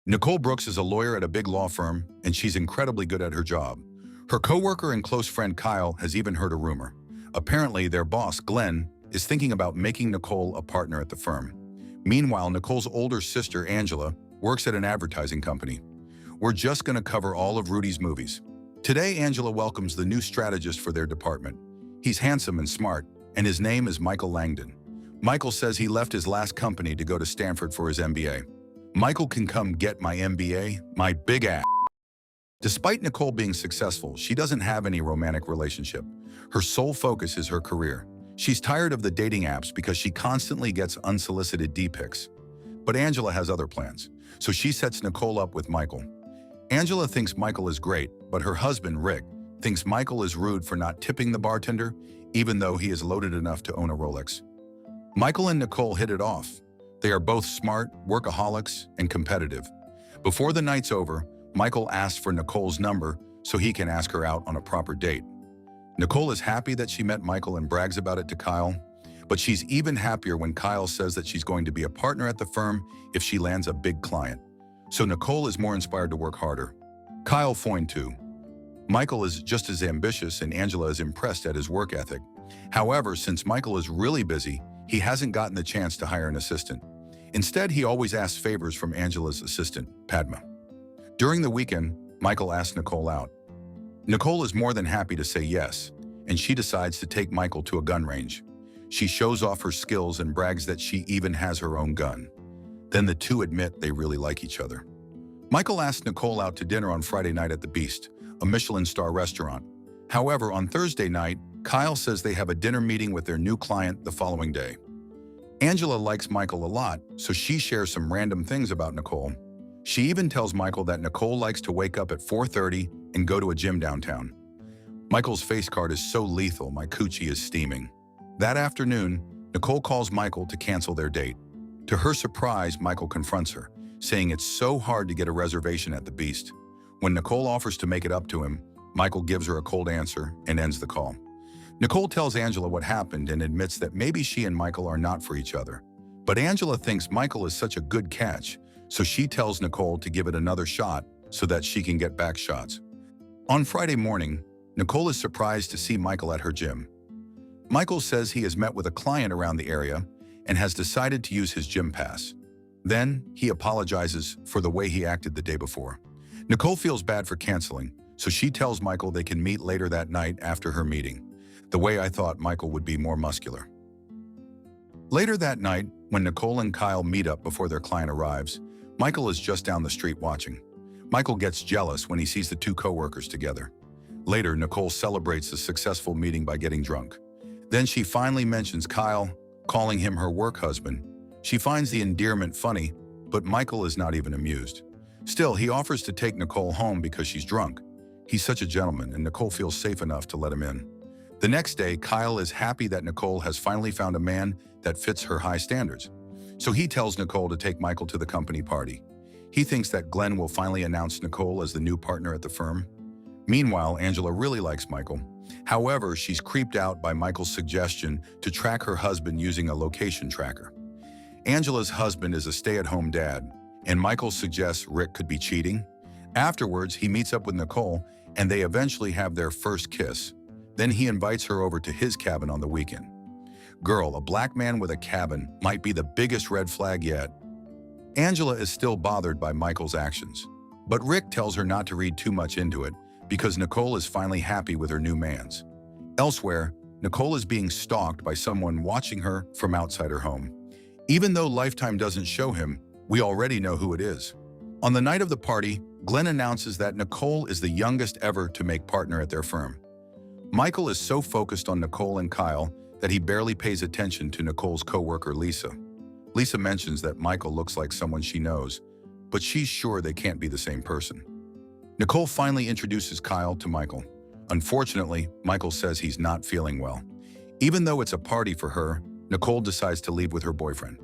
Nicole Brooks is a lawyer at a big law firm, and she's incredibly good at her job. Her coworker and close friend Kyle has even heard a rumor. Apparently, their boss, Glenn, is thinking about making Nicole a partner at the firm. Meanwhile, Nicole's older sister, Angela, works at an advertising company. We're just going to cover all of Rudy's movies. Today, Angela welcomes the new strategist for their department. He's handsome and smart, and his name is Michael Langdon. Michael says he left his last company to go to Stanford for his MBA. Michael can come get my MBA, my big ass. Despite Nicole being successful, she doesn't have any romantic relationship. Her sole focus is her career. She's tired of the dating apps because she constantly gets unsolicited D-pics. But Angela has other plans, so she sets Nicole up with Michael. Angela thinks Michael is great, but her husband, Rick, thinks Michael is rude for not tipping the bartender, even though he is loaded enough to own a Rolex. Michael and Nicole hit it off. They are both smart, workaholics, and competitive. Before the night's over, Michael asks for Nicole's number so he can ask her out on a proper date. Nicole is happy that she met Michael and brags about it to Kyle, but she's even happier when Kyle says that she's going to be a partner at the firm if she lands a big client. So Nicole is more inspired to work harder. Kyle Foine too. Michael is just as ambitious and Angela is impressed at his work ethic. However, since Michael is really busy, he hasn't gotten the chance to hire an assistant. Instead, he always asks favors from Angela's assistant, Padma. During the weekend, Michael asks Nicole out. Nicole is more than happy to say yes, and she decides to take Michael to a gun range. She shows off her skills and brags that she even has her own gun. Then the two admit they really like each other. Michael asks Nicole out to dinner on Friday night at the Beast, a Michelin star restaurant. However, on Thursday night, Kyle says they have a dinner meeting with their new client the following day. Angela likes Michael a lot, so she shares some random things about Nicole. She even tells Michael that Nicole likes to wake up at 4:30 and go to a gym downtown. Michael's face card is so lethal, my coochie is steaming. That afternoon, Nicole calls Michael to cancel their date. To her surprise, Michael confronts her, saying it's so hard to get a reservation at the Beast. When Nicole offers to make it up to him, Michael gives her a cold answer and ends the call. Nicole tells Angela what happened and admits that maybe she and Michael are not for each other. But Angela thinks Michael is such a good catch, so she tells Nicole to give it another shot so that she can get back shots. On Friday morning, Nicole is surprised to see Michael at her gym. Michael says he has met with a client around the area and has decided to use his gym pass. Then, he apologizes for the way he acted the day before. Nicole feels bad for canceling, so she tells Michael they can meet later that night after her meeting. The way I thought Michael would be more muscular. Later that night, when Nicole and Kyle meet up before their client arrives, Michael is just down the street watching. Michael gets jealous when he sees the two co-workers together. Later, Nicole celebrates the successful meeting by getting drunk. Then she finally mentions Kyle, calling him her work husband. She finds the endearment funny, but Michael is not even amused. Still, he offers to take Nicole home because she's drunk. He's such a gentleman, and Nicole feels safe enough to let him in. The next day, Kyle is happy that Nicole has finally found a man that fits her high standards. So he tells Nicole to take Michael to the company party. He thinks that Glenn will finally announce Nicole as the new partner at the firm. Meanwhile, Angela really likes Michael. However, she's creeped out by Michael's suggestion to track her husband using a location tracker. Angela's husband is a stay-at-home dad, and Michael suggests Rick could be cheating. Afterwards, he meets up with Nicole, and they eventually have their first kiss. Then he invites her over to his cabin on the weekend. Girl, a black man with a cabin might be the biggest red flag yet. Angela is still bothered by Michael's actions, but Rick tells her not to read too much into it because Nicole is finally happy with her new mans. Elsewhere, Nicole is being stalked by someone watching her from outside her home. Even though Lifetime doesn't show him, we already know who it is. On the night of the party, Glenn announces that Nicole is the youngest ever to make partner at their firm. Michael is so focused on Nicole and Kyle that he barely pays attention to Nicole's coworker, Lisa. Lisa mentions that Michael looks like someone she knows, but she's sure they can't be the same person. Nicole finally introduces Kyle to Michael. Unfortunately, Michael says he's not feeling well. Even though it's a party for her, Nicole decides to leave with her boyfriend.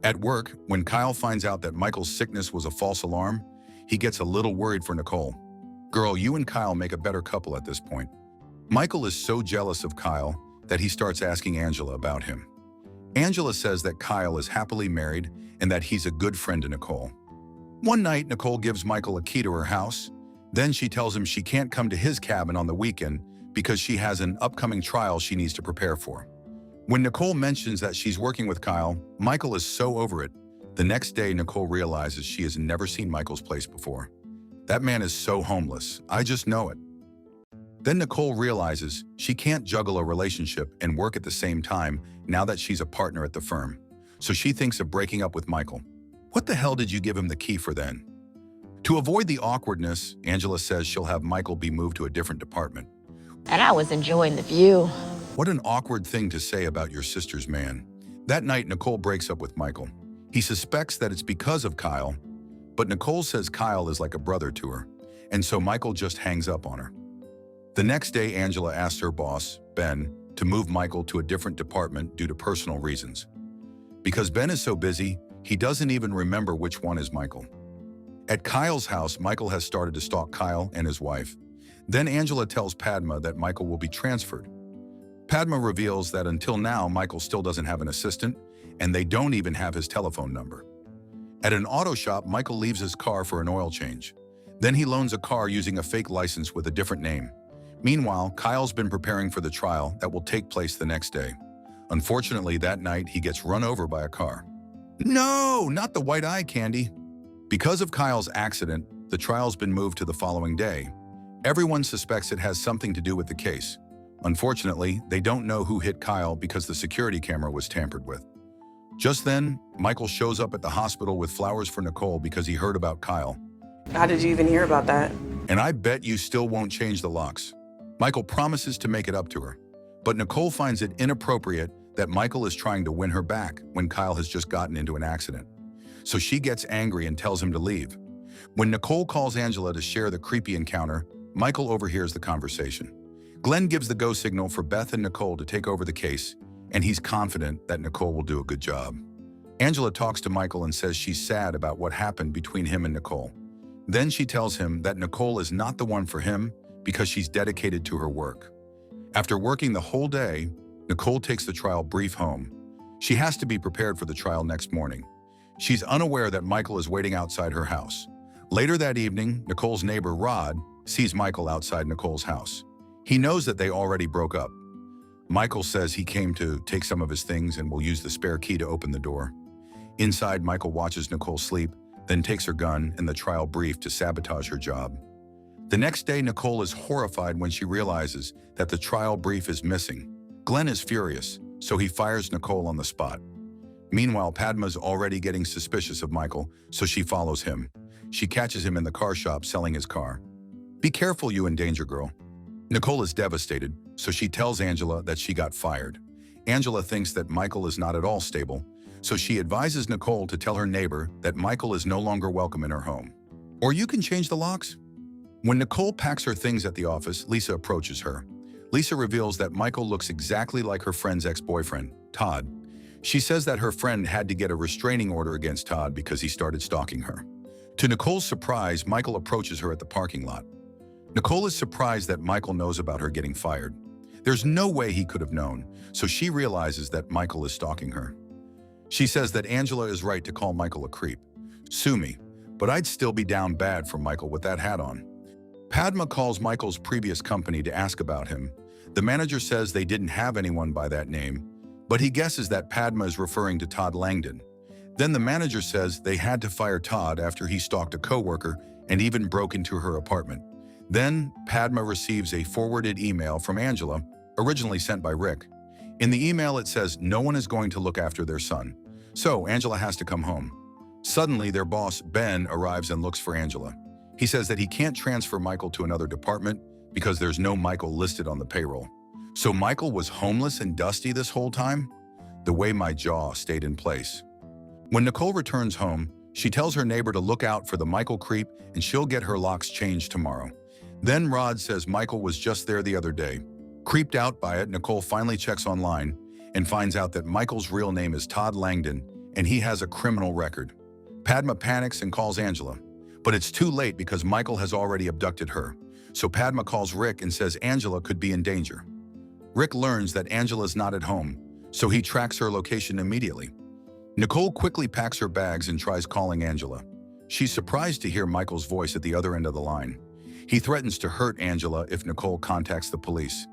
At work, when Kyle finds out that Michael's sickness was a false alarm, he gets a little worried for Nicole. Girl, you and Kyle make a better couple at this point. Michael is so jealous of Kyle that he starts asking Angela about him. Angela says that Kyle is happily married and that he's a good friend to Nicole. One night, Nicole gives Michael a key to her house. Then she tells him she can't come to his cabin on the weekend because she has an upcoming trial she needs to prepare for. When Nicole mentions that she's working with Kyle, Michael is so over it. The next day, Nicole realizes she has never seen Michael's place before. That man is so homeless, I just know it. Then Nicole realizes she can't juggle a relationship and work at the same time now that she's a partner at the firm. So she thinks of breaking up with Michael. What the hell did you give him the key for then? To avoid the awkwardness, Angela says she'll have Michael be moved to a different department. And I was enjoying the view. What an awkward thing to say about your sister's man. That night, Nicole breaks up with Michael. He suspects that it's because of Kyle, but Nicole says Kyle is like a brother to her, and so Michael just hangs up on her. The next day, Angela asks her boss, Ben, to move Michael to a different department due to personal reasons. Because Ben is so busy, he doesn't even remember which one is Michael. At Kyle's house, Michael has started to stalk Kyle and his wife. Then Angela tells Padma that Michael will be transferred. Padma reveals that until now, Michael still doesn't have an assistant, and they don't even have his telephone number. At an auto shop, Michael leaves his car for an oil change. Then he loans a car using a fake license with a different name. Meanwhile, Kyle's been preparing for the trial that will take place the next day. Unfortunately, that night, he gets run over by a car. No, not the white eye candy. Because of Kyle's accident, the trial's been moved to the following day. Everyone suspects it has something to do with the case. Unfortunately, they don't know who hit Kyle because the security camera was tampered with. Just then, Michael shows up at the hospital with flowers for Nicole because he heard about Kyle. How did you even hear about that? And I bet you still won't change the locks. Michael promises to make it up to her, but Nicole finds it inappropriate that Michael is trying to win her back when Kyle has just gotten into an accident. So she gets angry and tells him to leave. When Nicole calls Angela to share the creepy encounter, Michael overhears the conversation. Glenn gives the go signal for Beth and Nicole to take over the case, and he's confident that Nicole will do a good job. Angela talks to Michael and says she's sad about what happened between him and Nicole. Then she tells him that Nicole is not the one for him because she's dedicated to her work. After working the whole day, Nicole takes the trial brief home. She has to be prepared for the trial next morning. She's unaware that Michael is waiting outside her house. Later that evening, Nicole's neighbor, Rod, sees Michael outside Nicole's house. He knows that they already broke up. Michael says he came to take some of his things and will use the spare key to open the door. Inside, Michael watches Nicole sleep, then takes her gun and the trial brief to sabotage her job. The next day, Nicole is horrified when she realizes that the trial brief is missing. Glenn is furious, so he fires Nicole on the spot. Meanwhile, Padma's already getting suspicious of Michael, so she follows him. She catches him in the car shop selling his car. Be careful, you in danger, girl. Nicole is devastated, so she tells Angela that she got fired. Angela thinks that Michael is not at all stable, so she advises Nicole to tell her neighbor that Michael is no longer welcome in her home. Or you can change the locks. When Nicole packs her things at the office, Lisa approaches her. Lisa reveals that Michael looks exactly like her friend's ex-boyfriend, Todd. She says that her friend had to get a restraining order against Todd because he started stalking her. To Nicole's surprise, Michael approaches her at the parking lot. Nicole is surprised that Michael knows about her getting fired. There's no way he could have known, so she realizes that Michael is stalking her. She says that Angela is right to call Michael a creep. Sue me, but I'd still be down bad for Michael with that hat on. Padma calls Michael's previous company to ask about him. The manager says they didn't have anyone by that name, but he guesses that Padma is referring to Todd Langdon. Then the manager says they had to fire Todd after he stalked a coworker and even broke into her apartment. Then Padma receives a forwarded email from Angela, originally sent by Rick. In the email it says no one is going to look after their son, so Angela has to come home. Suddenly their boss, Ben, arrives and looks for Angela. He says that he can't transfer Michael to another department because there's no Michael listed on the payroll. So Michael was homeless and dusty this whole time? The way my jaw stayed in place. When Nicole returns home, she tells her neighbor to look out for the Michael creep and she'll get her locks changed tomorrow. Then Rod says Michael was just there the other day. Creeped out by it, Nicole finally checks online and finds out that Michael's real name is Todd Langdon and he has a criminal record. Padma panics and calls Angela. But it's too late because Michael has already abducted her. So Padma calls Rick and says Angela could be in danger. Rick learns that Angela's not at home, so he tracks her location immediately. Nicole quickly packs her bags and tries calling Angela. She's surprised to hear Michael's voice at the other end of the line. He threatens to hurt Angela if Nicole contacts the police.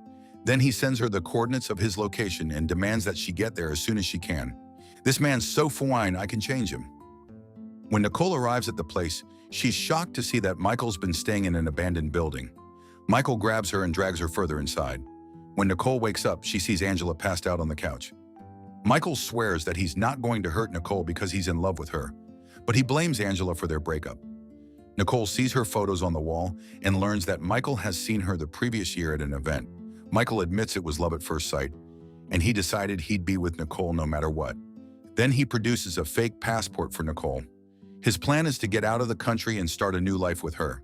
Then he sends her the coordinates of his location and demands that she get there as soon as she can. This man's so fine, I can change him. When Nicole arrives at the place, she's shocked to see that Michael's been staying in an abandoned building. Michael grabs her and drags her further inside. When Nicole wakes up, she sees Angela passed out on the couch. Michael swears that he's not going to hurt Nicole because he's in love with her, but he blames Angela for their breakup. Nicole sees her photos on the wall and learns that Michael has seen her the previous year at an event. Michael admits it was love at first sight, and he decided he'd be with Nicole no matter what. Then he produces a fake passport for Nicole. His plan is to get out of the country and start a new life with her.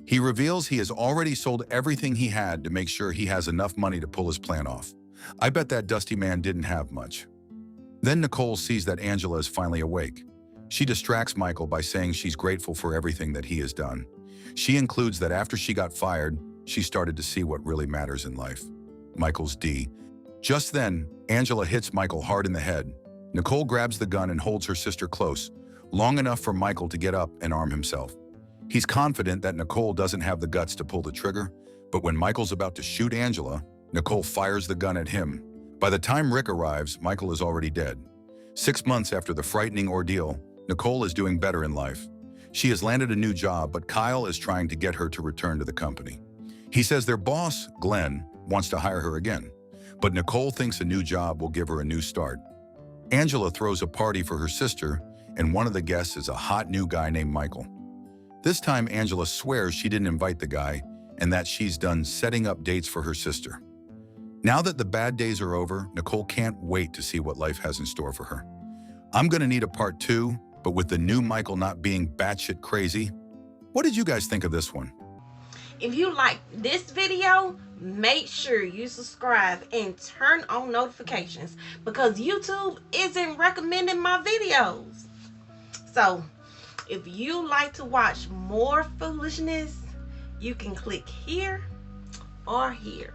He reveals he has already sold everything he had to make sure he has enough money to pull his plan off. I bet that dusty man didn't have much. Then Nicole sees that Angela is finally awake. She distracts Michael by saying she's grateful for everything that he has done. She includes that after she got fired, she started to see what really matters in life. Michael's D. Just then, Angela hits Michael hard in the head. Nicole grabs the gun and holds her sister close, long enough for Michael to get up and arm himself. He's confident that Nicole doesn't have the guts to pull the trigger, but when Michael's about to shoot Angela, Nicole fires the gun at him. By the time Rick arrives, Michael is already dead. 6 months after the frightening ordeal, Nicole is doing better in life. She has landed a new job, but Kyle is trying to get her to return to the company. He says their boss, Glenn, wants to hire her again, but Nicole thinks a new job will give her a new start. Angela throws a party for her sister, and one of the guests is a hot new guy named Michael. This time, Angela swears she didn't invite the guy and that she's done setting up dates for her sister. Now that the bad days are over, Nicole can't wait to see what life has in store for her. I'm gonna need a part 2, but with the new Michael not being batshit crazy. What did you guys think of this one? If you like this video, make sure you subscribe and turn on notifications because YouTube isn't recommending my videos. So if you like to watch more foolishness, you can click here or here.